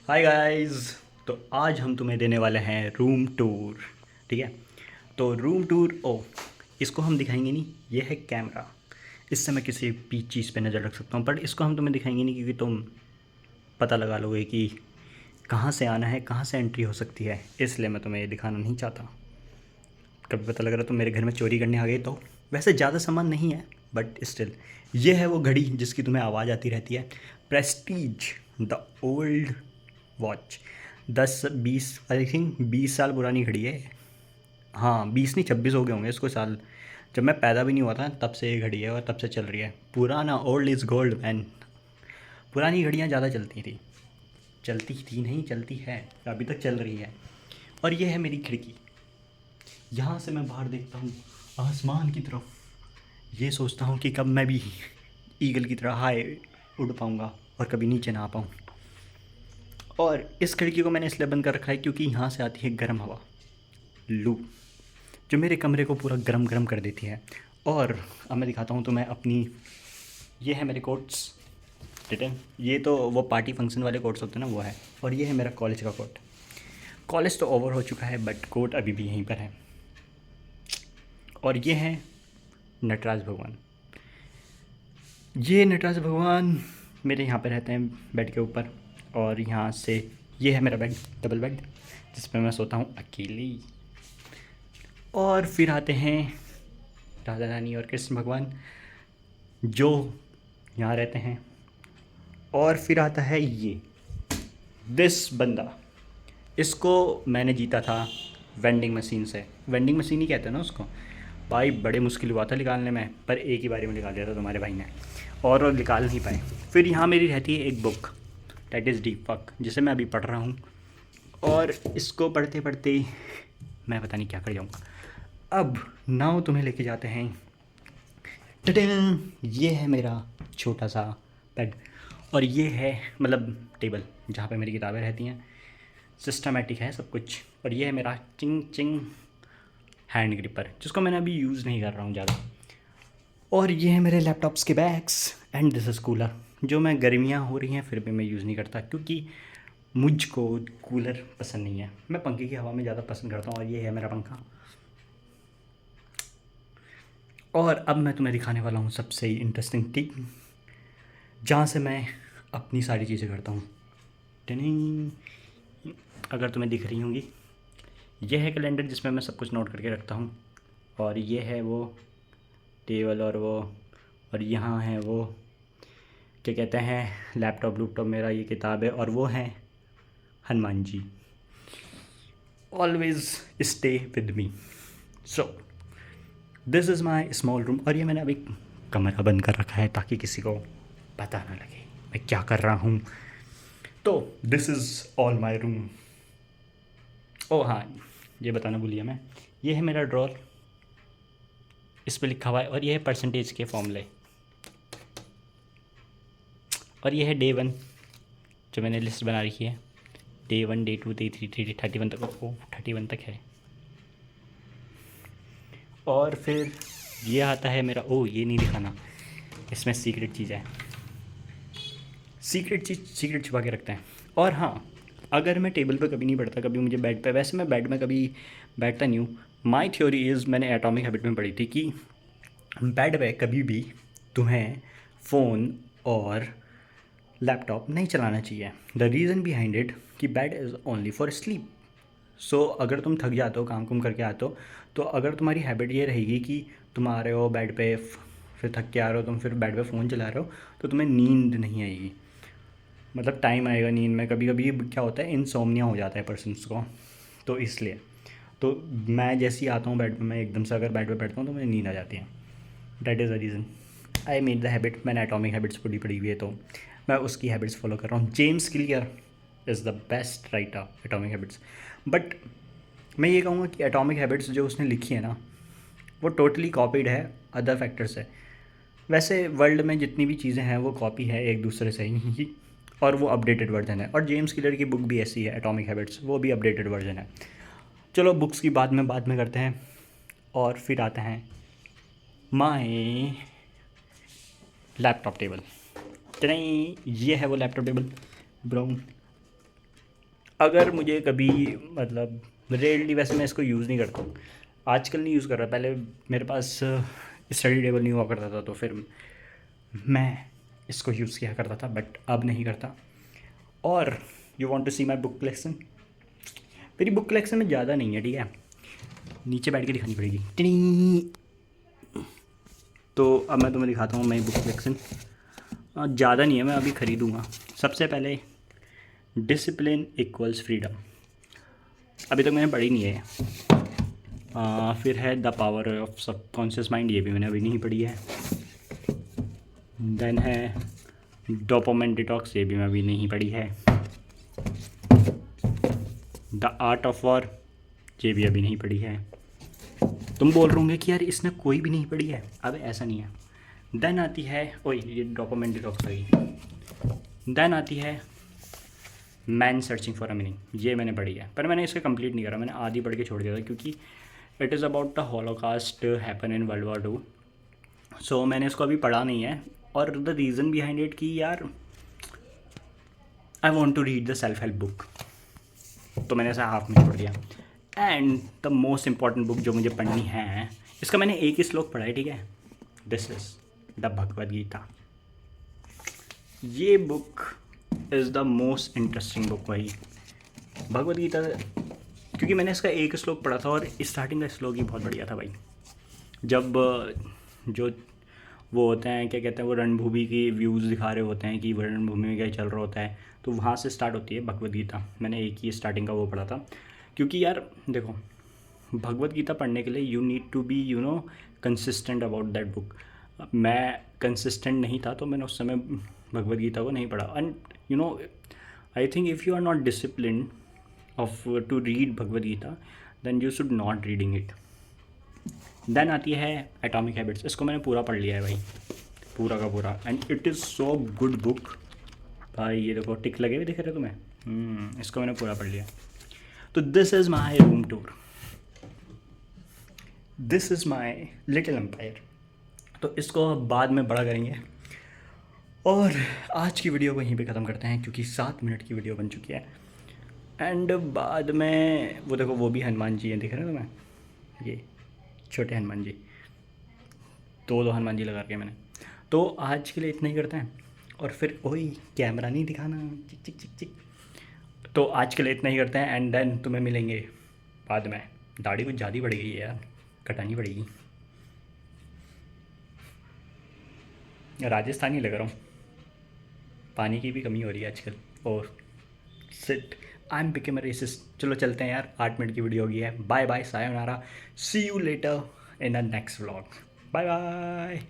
Hi guys. तो आज हम तुम्हें देने वाले हैं रूम टूर। ठीक है। तो रूम टूर इसको हम दिखाएंगे नहीं, ये है कैमरा। इससे मैं किसी भी चीज़ पे नज़र रख सकता हूँ, बट इसको हम तुम्हें दिखाएंगे नहीं क्योंकि तुम पता लगा लोगे कि कहाँ से आना है, कहाँ से एंट्री हो सकती है। इसलिए मैं तुम्हें ये दिखाना नहीं चाहता। कभी पता लग रहा तुम मेरे घर में चोरी करने आ गए तो। वैसे ज़्यादा सामान नहीं है, बट स्टिल ये है वो घड़ी जिसकी तुम्हें आवाज़ आती रहती है। Prestige the old watch. 10-20 I think 20 साल पुरानी घड़ी है। हाँ, 20 नहीं 26 हो गए होंगे इसको साल। जब मैं पैदा भी नहीं हुआ था तब से ये घड़ी है और तब से चल रही है। पुराना ओल्ड इज़ गोल्ड मैन। पुरानी घड़ियाँ ज़्यादा चलती थी। चलती थी नहीं, चलती है, अभी तक चल रही है। और ये है मेरी खिड़की। यहाँ से मैं बाहर देखता हूँ आसमान की तरफ। ये सोचता हूँ कि कब मैं भी ईगल की तरह हाई उड़ पाऊँगा और कभी नीचे ना आ पाऊँ। और इस खिड़की को मैंने इसलिए बंद कर रखा है क्योंकि यहाँ से आती है गर्म हवा, लू, जो मेरे कमरे को पूरा गरम गरम कर देती है। और अब मैं दिखाता हूँ तुम्हें अपनी। ये है मेरे कोट्स। ठीक है, ये तो वो पार्टी फंक्शन वाले कोट्स होते हैं ना, वो है। और ये है मेरा कॉलेज का कोट। कॉलेज तो ओवर हो चुका है बट कोट अभी भी यहीं पर है। और ये है नटराज भगवान। ये नटराज भगवान मेरे यहाँ पे रहते हैं बेड के ऊपर। और यहाँ से ये है मेरा बेड, डबल बेड, जिस पर मैं सोता हूँ अकेले। और फिर आते हैं राधा रानी और कृष्ण भगवान जो यहाँ रहते हैं। और फिर आता है ये दिस बंदा। इसको मैंने जीता था वेंडिंग मशीन से। वेंडिंग मशीन ही कहते हैं ना उसको। भाई बड़े मुश्किल हुआ था निकालने में, पर एक ही बारी में निकाल दिया था तुम्हारे भाई ने। और वो निकाल नहीं पाए। फिर यहाँ मेरी रहती है एक book, that is deep fuck, जिसे मैं अभी पढ़ रहा हूँ। और इसको पढ़ते पढ़ते मैं पता नहीं क्या कर जाऊँगा। अब नाउ तुम्हें लेके जाते हैं। टडन! ये है मेरा छोटा सा बेड। और ये है मतलब टेबल जहाँ पे मेरी किताबें रहती हैं। सिस्टमेटिक है सब कुछ। और ये है मेरा चिंग चिंग हैंड ग्रिपर, जिसको मैंने अभी यूज़ नहीं कर रहा हूँ ज़्यादा। और ये है मेरे लैपटॉप्स के bags. And this is cooler, जो मैं गर्मियाँ हो रही हैं फिर भी मैं यूज़ नहीं करता क्योंकि मुझको कूलर पसंद नहीं है। मैं पंखे की हवा में ज़्यादा पसंद करता हूँ। और ये है मेरा पंखा। और अब मैं तुम्हें दिखाने वाला हूँ सबसे इंटरेस्टिंग थिंग, जहाँ से मैं अपनी सारी चीज़ें करता हूँ। टनिंग! अगर तुम्हें दिख रही होंगी, यह है कैलेंडर जिसमें मैं सब कुछ नोट करके रखता हूँ। और ये है वो टेबल और वो। और यहाँ है वो क्या कहते हैं, लैपटॉप लूपटॉप, मेरा ये किताब है। और वो है Hanuman ji, always stay with me. So this is my small room. और ये मैंने अभी कमरा बंद कर रखा है ताकि किसी को पता ना लगे मैं क्या कर रहा हूँ। तो this is all my room. ओ हाँ, ये बताना भूलिए मैं, ये है मेरा ड्रॉर, इस पर लिखा हुआ है। और ये है परसेंटेज के फॉर्मूले। और ये है डे 1, जो मैंने लिस्ट बना रखी है। डे 1, डे 2, डे 3, डे 31 तक। ओ 31 तक है। और फिर ये आता है मेरा, ओ ये नहीं दिखाना, इसमें सीक्रेट चीज़ है। सीक्रेट चीज़ सीक्रेट छुपा के रखते हैं। और हाँ, अगर मैं टेबल पे कभी नहीं बैठता, कभी मुझे बेड पे, वैसे मैं बेड में कभी बैठता नहीं हूँ। माई थ्योरी इज़, मैंने एटॉमिक हैबिट में पढ़ी थी कि बेड पे कभी भी तुम्हें फ़ोन और लैपटॉप नहीं चलाना चाहिए। द रीज़न बिहाइंड इट कि bed is only for sleep. So अगर तुम थक जाते हो, काम कुम करके आते हो, तो अगर तुम्हारी हैबिट ये रहेगी कि तुम आ रहे हो बेड पे, फिर थक के आ रहे हो तुम, फिर बेड पे फ़ोन चला रहे हो, तो तुम्हें नींद नहीं आएगी। मतलब टाइम आएगा नींद में। कभी कभी क्या होता है, इंसोम्निया हो जाता है पर्सन्स को, तो इसलिए। तो मैं जैसे ही आता हूँ बेड पे, मैं एकदम से अगर बेड पे बैठता हूँ तो मुझे नींद आ जाती है। That is the reason I made the habit. मैंने एटॉमिक हैबिट्स पढ़ी हुई है तो मैं उसकी हैबिट्स फॉलो कर रहा हूँ। James clear is the best writer atomic habits. But मैं ये कहूँगा कि एटॉमिक हैबिट्स जो उसने लिखी है ना, वो टोटली कॉपीड है अदर फैक्टर से। वैसे वर्ल्ड में जितनी भी चीज़ें हैं वो कॉपी है एक दूसरे से ही, और वो अपडेटेड वर्जन है। और जेम्स क्लियर की बुक भी ऐसी है, एटॉमिक हैबिट्स, वो भी अपडेटेड वर्जन है। चलो बुक्स की बाद में करते हैं। और फिर आते हैं माई लैपटॉप टेबल। तो नहीं, ये है वो लैपटॉप टेबल, ब्राउन। अगर मुझे कभी मतलब रेयरली, वैसे मैं इसको यूज़ नहीं करता हूँ आजकल, नहीं यूज़ कर रहा, पहले मेरे पास स्टडी टेबल नहीं हुआ करता था तो फिर मैं इसको यूज़ किया करता था, बट अब नहीं करता। और you want to see my book collection? मेरी बुक कलेक्शन में ज़्यादा नहीं है, ठीक है, नीचे बैठ के दिखानी पड़ेगी। टिनी। तो अब मैं तुम्हें दिखाता हूँ मेरी बुक कलेक्शन। ज़्यादा नहीं है, मैं अभी ख़रीदूँगा। सबसे पहले डिसिप्लिन इक्वल्स फ्रीडम, अभी तक मैंने पढ़ी नहीं है। फिर है the power of subconscious mind, ये भी मैंने अभी नहीं पढ़ी है। देन है डोपामाइन डिटॉक्स, ये भी मैं अभी नहीं पढ़ी है। द आर्ट ऑफ वॉर, ये भी अभी नहीं पढ़ी है। तुम बोल रहे होंगे कि यार इसने कोई भी नहीं पढ़ी है, अब ऐसा नहीं है। देन आती है, ओए ये डोपामाइन डिटॉक्स लगी। देन आती है man searching for a meaning, ये मैंने पढ़ी है, पर मैंने इसे कंप्लीट नहीं करा, मैंने आधी पढ़ के छोड़ दिया था, क्योंकि it is about the holocaust happen in world war 2। सो मैंने इसको अभी पढ़ा नहीं है, और द रीज़न बिहाइंड इट कि यार I want to read the self help book, तो मैंने ऐसा हाफ में छोड़ दिया। And the most important book जो मुझे पढ़नी है, इसका मैंने एक ही श्लोक पढ़ा है, ठीक है, this is the Bhagavad Gita. ये book is the most interesting book भाई, भगवद गीता, क्योंकि मैंने इसका एक श्लोक पढ़ा था और स्टार्टिंग का श्लोक ही बहुत बढ़िया था भाई। जब जो वो होते हैं, क्या कहते हैं, वो रणभूमि की व्यूज़ दिखा रहे होते हैं कि रणभूमि में क्या चल रहा होता है, तो वहाँ से स्टार्ट होती है भगवद गीता। मैंने एक ही स्टार्टिंग का वो पढ़ा था, क्योंकि यार देखो, भगवद गीता पढ़ने के लिए you need to be consistent about that book. मैं कंसिस्टेंट नहीं था, तो मैंने उस समय भगवद गीता को नहीं पढ़ा। And I think if you are not discipline of to read Bhagavad Gita, then you should not reading it. Then आती है एटॉमिक हैबिट्स, इसको मैंने पूरा पढ़ लिया है भाई, पूरा का पूरा, and it is so good book भाई। ये देखो टिक लगे हुए दिख रहे तुम्हें, इसको मैंने पूरा पढ़ लिया। तो this is my room tour, this is my little empire. तो इसको बाद में बड़ा करेंगे, और आज की वीडियो को यहीं पे ख़त्म करते हैं, क्योंकि 7 मिनट की वीडियो बन चुकी है। एंड बाद में वो देखो, वो भी हनुमान जी हैं, दिख रहे हो तुम्हें, ये छोटे हनुमान जी, दो हनुमान जी लगा के मैंने। तो आज के लिए इतना ही करते हैं, और फिर वही कैमरा नहीं दिखाना, चिक चिक चिक चिक। तो आज के लिए इतना ही करते हैं, एंड देन तुम्हें मिलेंगे बाद में। दाढ़ी कुछ ज़्यादा बढ़ गई है यार, कटानी पड़ेगी। राजस्थानी लग रहा हूँ, पानी की भी कमी हो रही है आजकल। और shit, I am become a racist. चलो चलते हैं यार, 8 मिनट की वीडियो हो गई है। Bye bye, sayonara, see you later in a next vlog, bye bye.